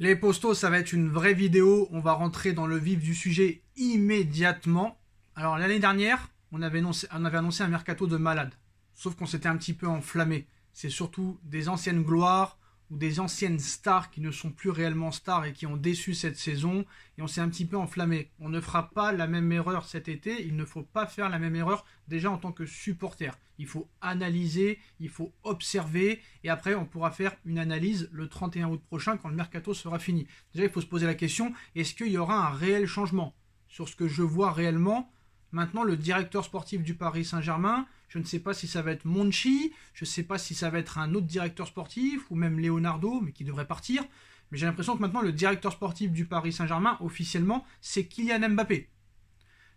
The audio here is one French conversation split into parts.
Les postos, ça va être une vraie vidéo. On va rentrer dans le vif du sujet immédiatement. Alors, l'année dernière, on avait annoncé un mercato de malade. Sauf qu'on s'était un petit peu enflammé. C'est surtout des anciennes gloires ou des anciennes stars qui ne sont plus réellement stars et qui ont déçu cette saison. Et on s'est un petit peu enflammé. On ne fera pas la même erreur cet été. Il ne faut pas faire la même erreur déjà en tant que supporter. Il faut analyser, il faut observer. Et après, on pourra faire une analyse le 31 août prochain quand le mercato sera fini. Déjà, il faut se poser la question, est-ce qu'il y aura un réel changement sur ce que je vois réellement? Maintenant, le directeur sportif du Paris Saint-Germain, je ne sais pas si ça va être Monchi, je ne sais pas si ça va être un autre directeur sportif, ou même Leonardo, mais qui devrait partir. Mais j'ai l'impression que maintenant, le directeur sportif du Paris Saint-Germain, officiellement, c'est Kylian Mbappé.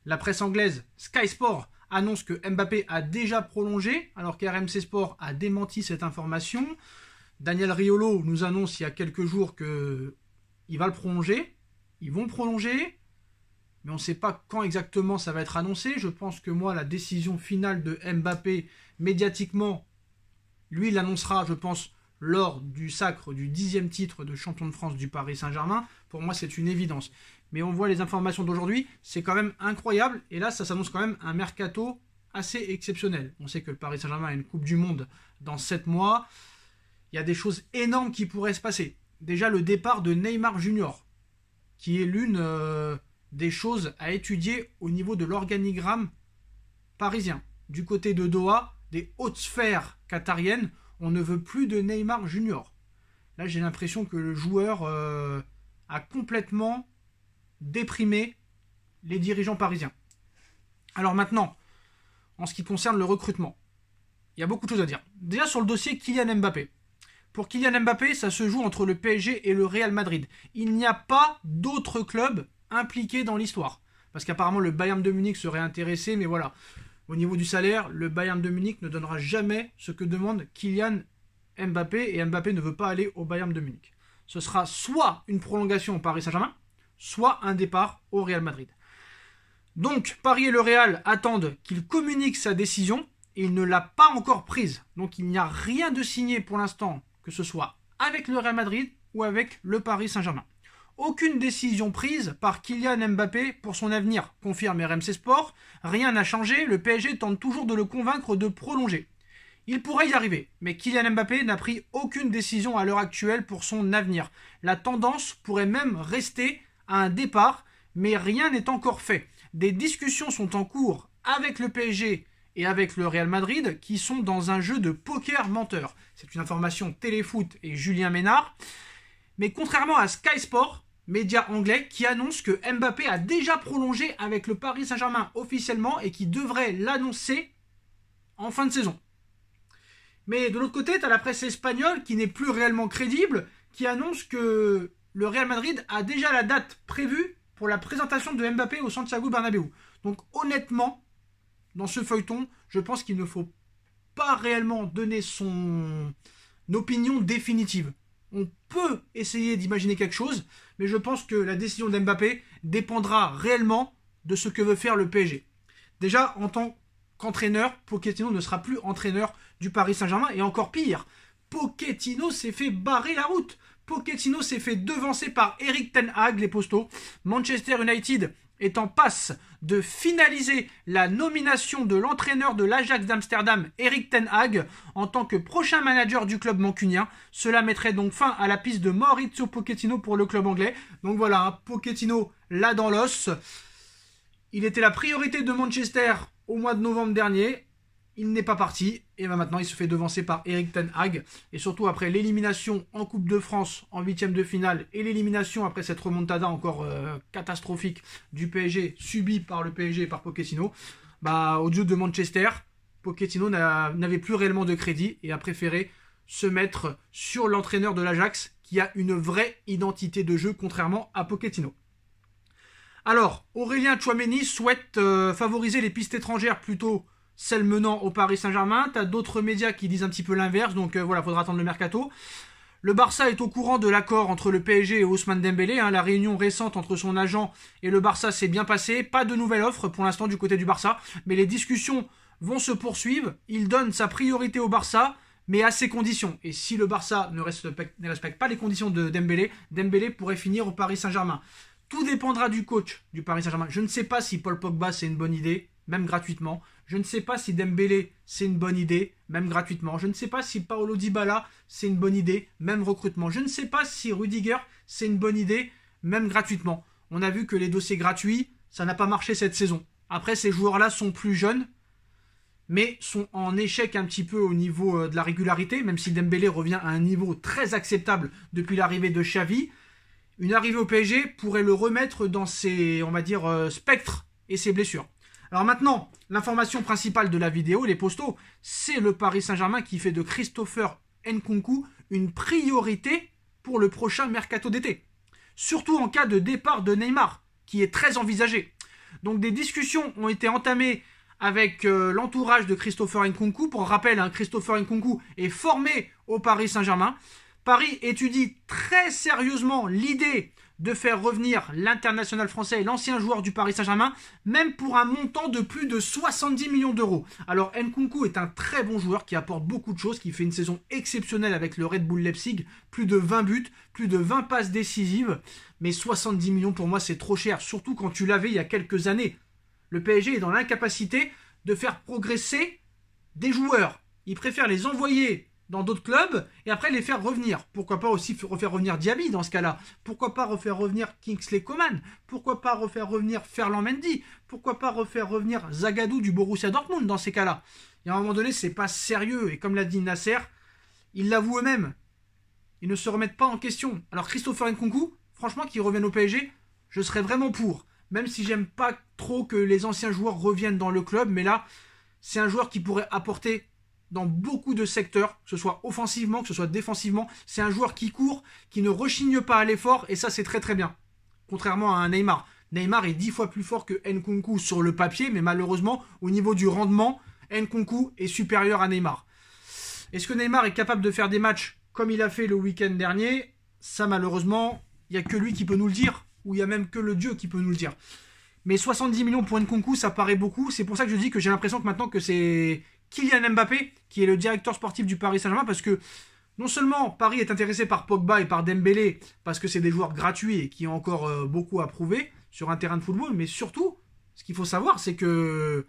La presse anglaise, Sky Sport, annonce que Mbappé a déjà prolongé, alors qu'RMC Sport a démenti cette information. Daniel Riolo nous annonce il y a quelques jours qu'il va le prolonger. Ils vont prolonger. Mais on ne sait pas quand exactement ça va être annoncé. Je pense que moi, la décision finale de Mbappé, médiatiquement, lui, il l'annoncera, je pense, lors du sacre du 10e titre de champion de France du Paris Saint-Germain. Pour moi, c'est une évidence. Mais on voit les informations d'aujourd'hui, c'est quand même incroyable. Et là, ça s'annonce quand même un mercato assez exceptionnel. On sait que le Paris Saint-Germain a une Coupe du Monde dans 7 mois. Il y a des choses énormes qui pourraient se passer. Déjà, le départ de Neymar Junior, qui est l'une des choses à étudier au niveau de l'organigramme parisien. Du côté de Doha, des hautes sphères qatariennes, on ne veut plus de Neymar Junior. Là, j'ai l'impression que le joueur a complètement déprimé les dirigeants parisiens. Alors maintenant, en ce qui concerne le recrutement, il y a beaucoup de choses à dire. Déjà sur le dossier Kylian Mbappé. Pour Kylian Mbappé, ça se joue entre le PSG et le Real Madrid. Il n'y a pas d'autres clubs impliqués dans l'histoire. Parce qu'apparemment le Bayern de Munich serait intéressé, mais voilà. Au niveau du salaire, le Bayern de Munich ne donnera jamais ce que demande Kylian Mbappé, et Mbappé ne veut pas aller au Bayern de Munich. Ce sera soit une prolongation au Paris Saint-Germain, soit un départ au Real Madrid. Donc Paris et le Real attendent qu'il communique sa décision, et il ne l'a pas encore prise. Donc il n'y a rien de signé pour l'instant, que ce soit avec le Real Madrid ou avec le Paris Saint-Germain. Aucune décision prise par Kylian Mbappé pour son avenir, confirme RMC Sport. Rien n'a changé, le PSG tente toujours de le convaincre de prolonger. Il pourrait y arriver, mais Kylian Mbappé n'a pris aucune décision à l'heure actuelle pour son avenir. La tendance pourrait même rester à un départ, mais rien n'est encore fait. Des discussions sont en cours avec le PSG et avec le Real Madrid qui sont dans un jeu de poker menteur. C'est une information Téléfoot et Julien Ménard. Mais contrairement à Sky Sport, média anglais, qui annonce que Mbappé a déjà prolongé avec le Paris Saint-Germain officiellement et qui devrait l'annoncer en fin de saison. Mais de l'autre côté, tu as la presse espagnole qui n'est plus réellement crédible, qui annonce que le Real Madrid a déjà la date prévue pour la présentation de Mbappé au Santiago Bernabéu. Donc honnêtement, dans ce feuilleton, je pense qu'il ne faut pas réellement donner son opinion définitive. On peut essayer d'imaginer quelque chose, mais je pense que la décision d'Mbappé dépendra réellement de ce que veut faire le PSG. Déjà, en tant qu'entraîneur, Pochettino ne sera plus entraîneur du Paris Saint-Germain, et encore pire, Pochettino s'est fait barrer la route. Pochettino s'est fait devancer par Erik ten Hag, les postos. Manchester United est en passe de finaliser la nomination de l'entraîneur de l'Ajax d'Amsterdam, Erik ten Hag, en tant que prochain manager du club mancunien. Cela mettrait donc fin à la piste de Mauricio Pochettino pour le club anglais. Donc voilà, hein, Pochettino là dans l'os. Il était la priorité de Manchester au mois de novembre dernier. Il n'est pas parti, et maintenant il se fait devancer par Erik ten Hag, et surtout après l'élimination en Coupe de France en 8e de finale, et l'élimination après cette remontada encore catastrophique du PSG, subie par le PSG et par Pochettino, au dieu de Manchester, Pochettino n'avait plus réellement de crédit, et a préféré se mettre sur l'entraîneur de l'Ajax, qui a une vraie identité de jeu, contrairement à Pochettino. Alors, Aurélien Tchouaméni souhaite favoriser les pistes étrangères plutôt celle menant au Paris Saint-Germain. Tu as d'autres médias qui disent un petit peu l'inverse, donc voilà, faudra attendre le mercato. Le Barça est au courant de l'accord entre le PSG et Ousmane Dembélé. La réunion récente entre son agent et le Barça s'est bien passée. Pas de nouvelle offre pour l'instant du côté du Barça, mais les discussions vont se poursuivre. Il donne sa priorité au Barça, mais à ses conditions. Et si le Barça ne respecte pas les conditions de Dembélé, Dembélé pourrait finir au Paris Saint-Germain. Tout dépendra du coach du Paris Saint-Germain. Je ne sais pas si Paul Pogba c'est une bonne idée, même gratuitement. Je ne sais pas si Dembélé c'est une bonne idée, même gratuitement. Je ne sais pas si Paulo Dybala c'est une bonne idée, même recrutement. Je ne sais pas si Rudiger c'est une bonne idée, même gratuitement. On a vu que les dossiers gratuits, ça n'a pas marché cette saison. Après, ces joueurs-là sont plus jeunes, mais sont en échec un petit peu au niveau de la régularité, même si Dembélé revient à un niveau très acceptable depuis l'arrivée de Xavi. Une arrivée au PSG pourrait le remettre dans ses, on va dire, spectres et ses blessures. Alors maintenant, l'information principale de la vidéo, les postos, c'est le Paris Saint-Germain qui fait de Christopher Nkunku une priorité pour le prochain mercato d'été. Surtout en cas de départ de Neymar, qui est très envisagé. Donc des discussions ont été entamées avec l'entourage de Christopher Nkunku. Pour rappel, Christopher Nkunku est formé au Paris Saint-Germain. Paris étudie très sérieusement l'idée de faire revenir l'international français, l'ancien joueur du Paris Saint-Germain, même pour un montant de plus de 70 millions d'euros. Alors Nkunku est un très bon joueur qui apporte beaucoup de choses, qui fait une saison exceptionnelle avec le Red Bull Leipzig, plus de 20 buts, plus de 20 passes décisives, mais 70 millions pour moi c'est trop cher, surtout quand tu l'avais il y a quelques années. Le PSG est dans l'incapacité de faire progresser des joueurs. Il préfère les envoyer dans d'autres clubs et après les faire revenir. Pourquoi pas aussi refaire revenir Diaby dans ce cas-là? Pourquoi pas refaire revenir Kingsley Coman? Pourquoi pas refaire revenir Ferland Mendy? Pourquoi pas refaire revenir Zagadou du Borussia Dortmund dans ces cas-là? Et à un moment donné, c'est pas sérieux. Et comme l'a dit Nasser, ils l'avouent eux-mêmes. Ils ne se remettent pas en question. Alors Christopher Nkunku, franchement, qu'il revienne au PSG, je serais vraiment pour. Même si j'aime pas trop que les anciens joueurs reviennent dans le club, mais là, c'est un joueur qui pourrait apporter dans beaucoup de secteurs, que ce soit offensivement, que ce soit défensivement. C'est un joueur qui court, qui ne rechigne pas à l'effort, et ça c'est très très bien. Contrairement à un Neymar. Neymar est 10 fois plus fort que Nkunku sur le papier, mais malheureusement, au niveau du rendement, Nkunku est supérieur à Neymar. Est-ce que Neymar est capable de faire des matchs comme il a fait le week-end dernier? Ça malheureusement, il n'y a que lui qui peut nous le dire, ou il n'y a même que le Dieu qui peut nous le dire. Mais 70 millions pour Nkunku, ça paraît beaucoup. C'est pour ça que je dis que j'ai l'impression que maintenant que c'est Kylian Mbappé qui est le directeur sportif du Paris Saint-Germain, parce que non seulement Paris est intéressé par Pogba et par Dembélé, parce que c'est des joueurs gratuits et qui ont encore beaucoup à prouver sur un terrain de football, mais surtout, ce qu'il faut savoir, c'est que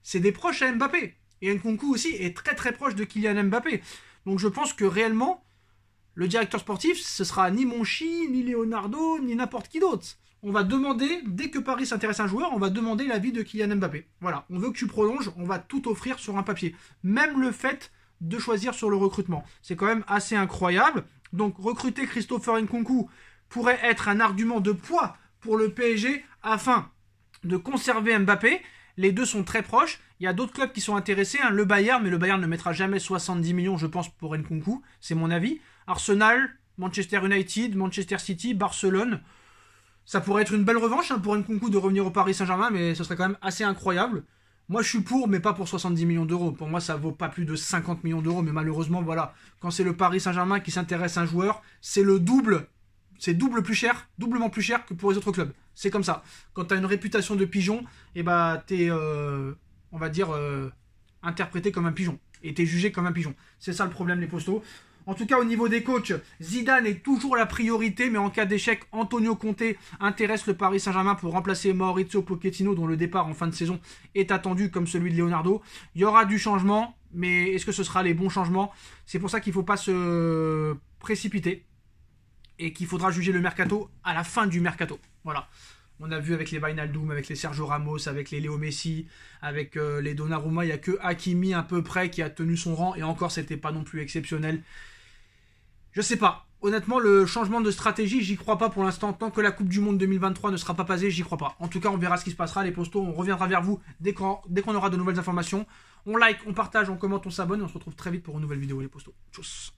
c'est des proches à Mbappé. Et Nkunku aussi est très très proche de Kylian Mbappé. Donc je pense que réellement, le directeur sportif, ce sera ni Monchi, ni Leonardo, ni n'importe qui d'autre. On va demander, dès que Paris s'intéresse à un joueur, on va demander l'avis de Kylian Mbappé. Voilà, on veut que tu prolonges, on va tout offrir sur un papier. Même le fait de choisir sur le recrutement. C'est quand même assez incroyable. Donc recruter Christopher Nkunku pourrait être un argument de poids pour le PSG afin de conserver Mbappé. Les deux sont très proches. Il y a d'autres clubs qui sont intéressés. Le Bayern, mais le Bayern ne mettra jamais 70 millions, je pense, pour Nkunku. C'est mon avis. Arsenal, Manchester United, Manchester City, Barcelone. Ça pourrait être une belle revanche pour Nkunku de revenir au Paris Saint-Germain, mais ce serait quand même assez incroyable. Moi, je suis pour, mais pas pour 70 millions d'euros. Pour moi, ça vaut pas plus de 50 millions d'euros, mais malheureusement, voilà. Quand c'est le Paris Saint-Germain qui s'intéresse à un joueur, c'est le double. C'est doublement plus cher que pour les autres clubs. C'est comme ça. Quand tu as une réputation de pigeon, et bah, t'es, on va dire, interprété comme un pigeon. Et t'es jugé comme un pigeon. C'est ça le problème, les postos. En tout cas, au niveau des coachs, Zidane est toujours la priorité, mais en cas d'échec, Antonio Conte intéresse le Paris Saint-Germain pour remplacer Maurizio Pochettino, dont le départ en fin de saison est attendu comme celui de Leonardo. Il y aura du changement, mais est-ce que ce sera les bons changements? C'est pour ça qu'il ne faut pas se précipiter et qu'il faudra juger le mercato à la fin du mercato. Voilà. On a vu avec les Wijnaldum, avec les Sergio Ramos, avec les Léo Messi, avec les Donnarumma, il n'y a que Hakimi à peu près qui a tenu son rang, et encore c'était pas non plus exceptionnel. Je sais pas. Honnêtement, le changement de stratégie, j'y crois pas pour l'instant. Tant que la Coupe du Monde 2023 ne sera pas passée, j'y crois pas. En tout cas, on verra ce qui se passera. Les postos, on reviendra vers vous dès qu'on aura de nouvelles informations. On like, on partage, on commente, on s'abonne. Et on se retrouve très vite pour une nouvelle vidéo, les postos. Tchuss.